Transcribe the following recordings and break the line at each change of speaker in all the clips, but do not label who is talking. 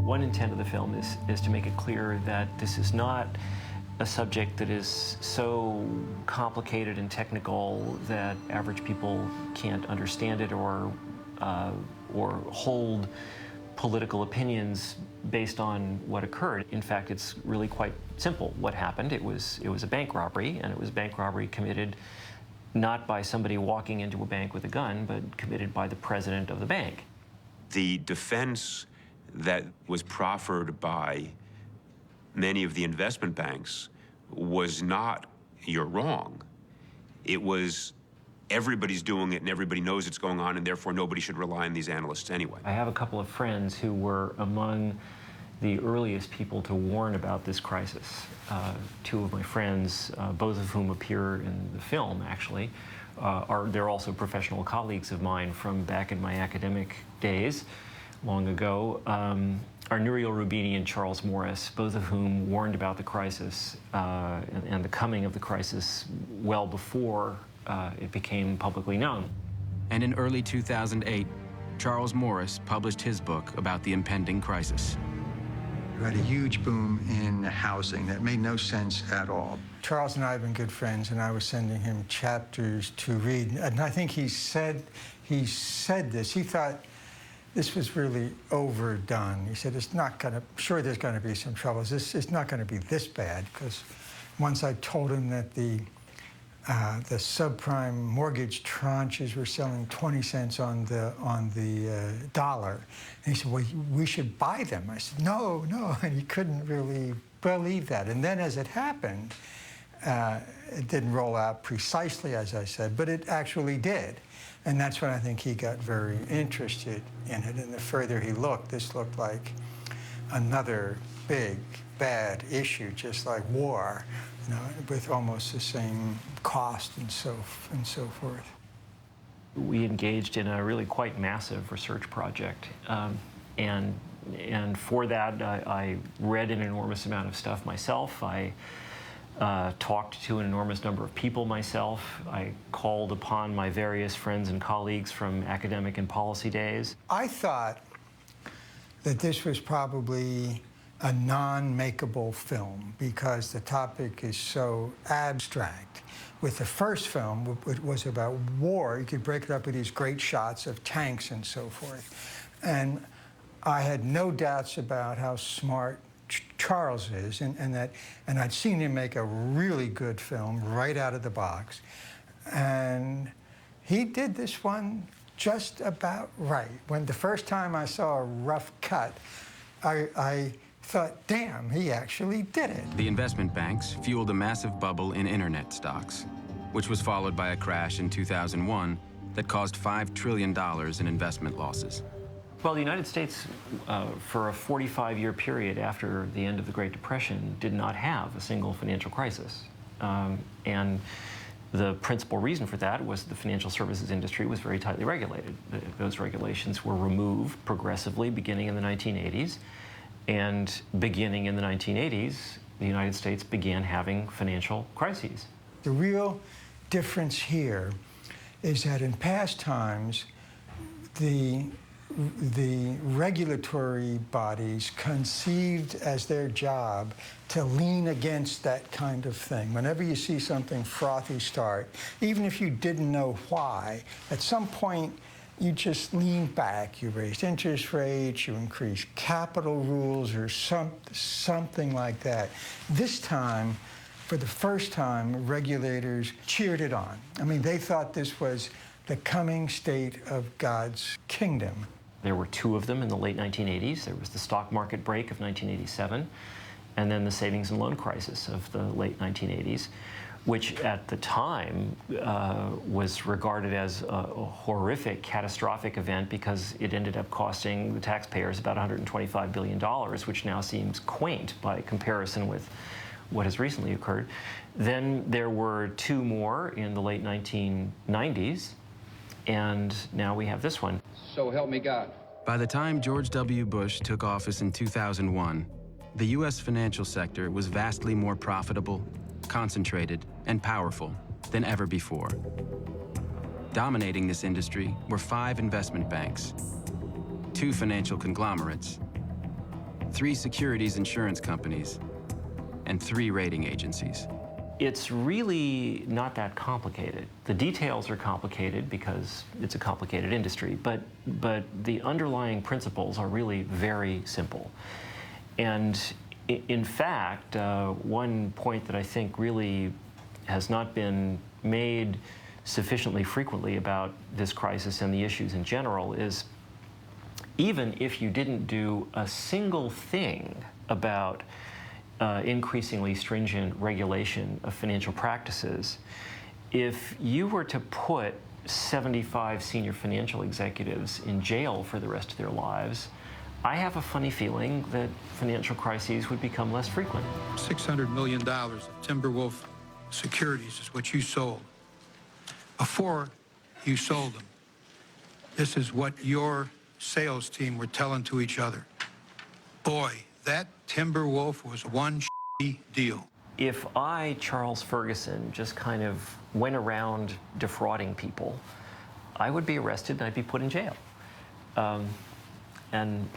One intent of the film is to make it clear that this is not a subject that is so complicated and technical that average people can't understand it or hold political opinions based on what occurred. In fact, it's really quite simple what happened. It was a bank robbery, and it was a bank robbery committed not by somebody walking into a bank with a gun, but committed by the president of the bank.
The defense that was proffered by many of the investment banks was not, you're wrong. It was, everybody's doing it and everybody knows it's going on, and therefore nobody should rely on these analysts anyway.
I have a couple of friends who were among the earliest people to warn about this crisis. Two of my friends, both of whom appear in the film, actually, they're also professional colleagues of mine from back in my academic days, long ago, are Nouriel Roubini and Charles Morris, both of whom warned about the crisis and the coming of the crisis well before it became publicly known.
And in early 2008, Charles Morris published his book about the impending crisis.
We had a huge boom in housing that made no sense at all. Charles and I have been good friends, and I was sending him chapters to read. And I think he said this. He thought this was really overdone. He said, it's not gonna, sure there's gonna be some troubles. It's not gonna be this bad, because once I told him that the subprime mortgage tranches were selling 20 cents on the dollar. And he said, well, we should buy them. I said, no, no, and he couldn't really believe that. And then as it happened, it didn't roll out precisely as I said, but it actually did. And that's when I think he got very interested in it. And the further he looked, this looked like another big, bad issue, just like war, you know, with almost the same cost and so forth.
We engaged in a really quite massive research project. And for that, I read an enormous amount of stuff myself. I talked to an enormous number of people myself. I called upon my various friends and colleagues from academic and policy days.
I thought that this was probably a non-makeable film because the topic is so abstract. With the first film, it was about war. You could break it up with these great shots of tanks and so forth. And I had no doubts about how smart Charles is, and I'd seen him make a really good film right out of the box. And he did this one just about right. When the first time I saw a rough cut, I thought, damn, he actually did it.
The investment banks fueled a massive bubble in internet stocks, which was followed by a crash in 2001 that caused $5 trillion in investment losses.
Well, the United States, for a 45-year period after the end of the Great Depression, did not have a single financial crisis. And the principal reason for that was the financial services industry was very tightly regulated. Those regulations were removed progressively beginning in the 1980s. And beginning in the 1980s, the United States began having financial crises.
The real difference here is that in past times, the regulatory bodies conceived as their job to lean against that kind of thing. Whenever you see something frothy start, even if you didn't know why, at some point you just lean back. You raised interest rates, you increased capital rules, or something like that. This time, for the first time, regulators cheered it on. I mean, they thought this was the coming state of God's kingdom.
There were two of them in the late 1980s. There was the stock market break of 1987, and then the savings and loan crisis of the late 1980s, which at the time was regarded as a horrific, catastrophic event because it ended up costing the taxpayers about $125 billion, which now seems quaint by comparison with what has recently occurred. Then there were two more in the late 1990s, and now we have this one.
So help me God.
By the time George W. Bush took office in 2001, the U.S. financial sector was vastly more profitable, concentrated, and powerful than ever before. Dominating this industry were 5 investment banks, 2 financial conglomerates, 3 securities insurance companies, and 3 rating agencies.
It's really not that complicated. The details are complicated because it's a complicated industry, but the underlying principles are really very simple. And in fact, one point that I think really has not been made sufficiently frequently about this crisis and the issues in general is even if you didn't do a single thing about increasingly stringent regulation of financial practices, if you were to put 75 senior financial executives in jail for the rest of their lives, I have a funny feeling that financial crises would become less frequent.
$600 million of Timberwolf securities is what you sold. Before you sold them, this is what your sales team were telling to each other. Boy, that Timberwolf was one deal.
If I, Charles Ferguson, just kind of went around defrauding people, I would be arrested and I'd be put in jail. And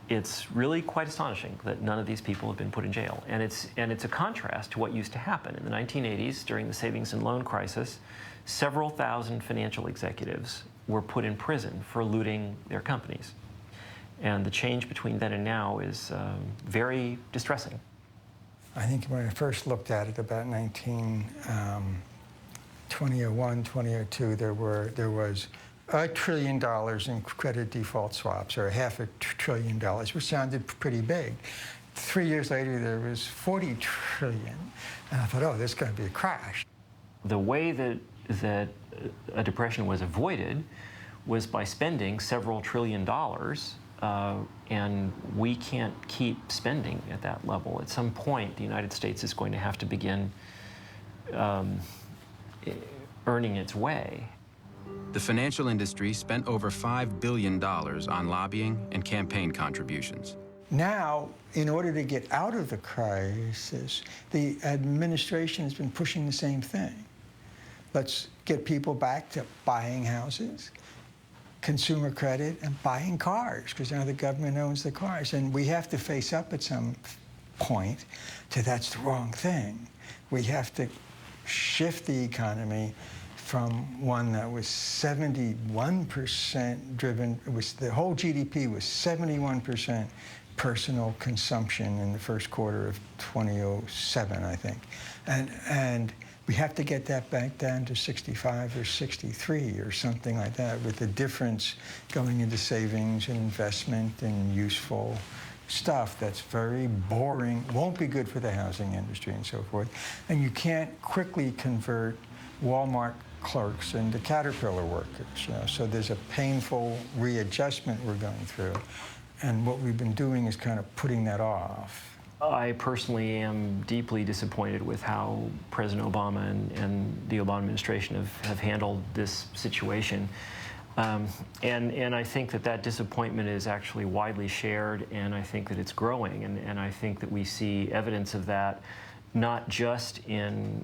it's really quite astonishing that none of these people have been put in jail. And it's a contrast to what used to happen. In the 1980s, during the savings and loan crisis, several thousand financial executives were put in prison for looting their companies. And the change between then and now is very distressing.
I think when I first looked at it about 2001, 2002, there was $1 trillion in credit default swaps, or $500 billion, which sounded pretty big. 3 years later, there was $40 trillion. And I thought, oh, there's going to be a crash.
The way that a depression was avoided was by spending several $1 trillion, and we can't keep spending at that level. At some point, the United States is going to have to begin earning its way.
The financial industry spent over $5 billion on lobbying and campaign contributions.
Now, in order to get out of the crisis, the administration has been pushing the same thing. Let's get people back to buying houses, consumer credit, and buying cars, because now the government owns the cars. And we have to face up at some point to that's the wrong thing. We have to shift the economy from one that was 71% driven, the whole GDP was 71% personal consumption in the first quarter of 2007, I think. And we have to get that back down to 65 or 63 or something like that, with the difference going into savings and investment and useful stuff that's very boring, won't be good for the housing industry and so forth. And you can't quickly convert Walmart clerks into Caterpillar workers. So there's a painful readjustment we're going through. And what we've been doing is kind of putting that off.
I personally am deeply disappointed with how President Obama and the Obama administration have handled this situation. And I think that disappointment is actually widely shared, and I think that it's growing. And I think that we see evidence of that not just in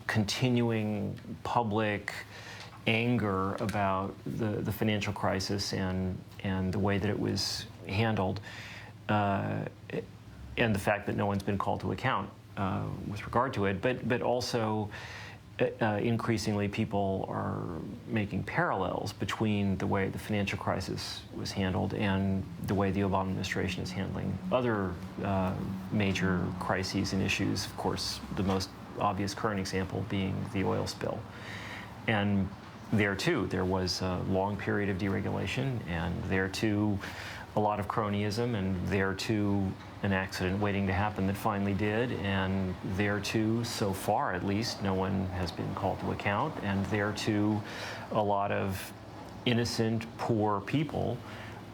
continuing public anger about the financial crisis and the way that it was handled, and the fact that no one's been called to account with regard to it, but also increasingly people are making parallels between the way the financial crisis was handled and the way the Obama administration is handling other major crises and issues. Of course, the most obvious current example being the oil spill. And there too, there was a long period of deregulation, and there too, a lot of cronyism, and there too, an accident waiting to happen that finally did, and there too, so far at least, no one has been called to account, and there too, a lot of innocent, poor people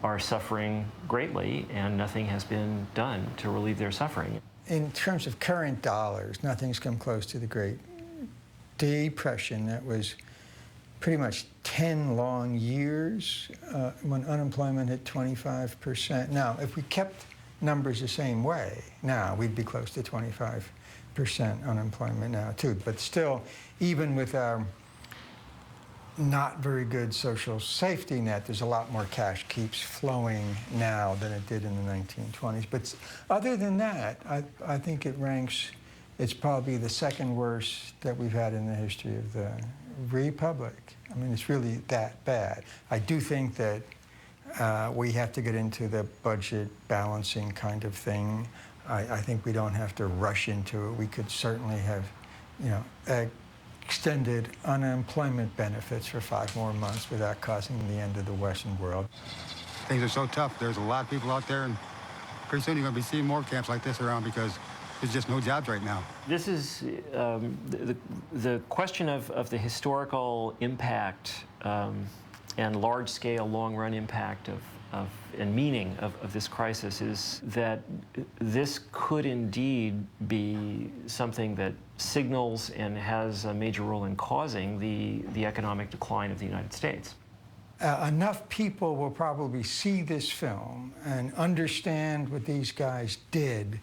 are suffering greatly, and nothing has been done to relieve their suffering.
In terms of current dollars, nothing's come close to the Great Depression. That was pretty much 10 long years when unemployment hit 25%. Now, if we kept numbers the same way, now we'd be close to 25% unemployment now too. But still, even with our not very good social safety net. There's a lot more cash keeps flowing now than it did in the 1920s. But other than that, I think it ranks, it's probably the second worst that we've had in the history of the Republic. I mean, it's really that bad. I do think that we have to get into the budget balancing kind of thing. I think we don't have to rush into it. We could certainly have, you know, extended unemployment benefits for 5 more months without causing the end of the Western world.
Things are so tough. There's a lot of people out there, and pretty soon you're going to be seeing more camps like this around because there's just no jobs right now.
This is the question of the historical impact and large-scale, long-run impact and meaning of this crisis is that this could indeed be something that signals and has a major role in causing the economic decline of the United States.
Enough people will probably see this film and understand what these guys did,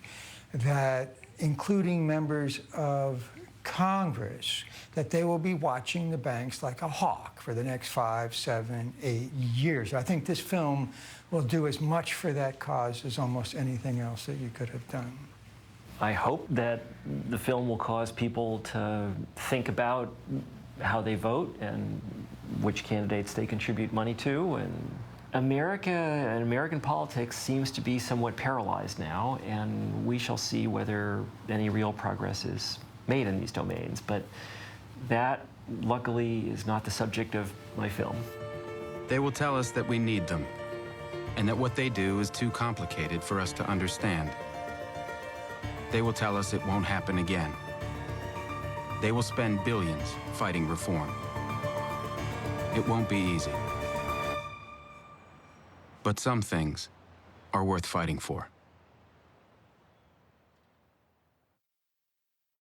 that including members of Congress, that they will be watching the banks like a hawk for the next 5, 7, 8 years. I think this film will do as much for that cause as almost anything else that you could have done.
I hope that the film will cause people to think about how they vote and which candidates they contribute money to. And America and American politics seems to be somewhat paralyzed now, and we shall see whether any real progress is made in these domains. But that, luckily, is not the subject of my film.
They will tell us that we need them, and that what they do is too complicated for us to understand. They will tell us it won't happen again. They will spend billions fighting reform. It won't be easy. But some things are worth fighting for.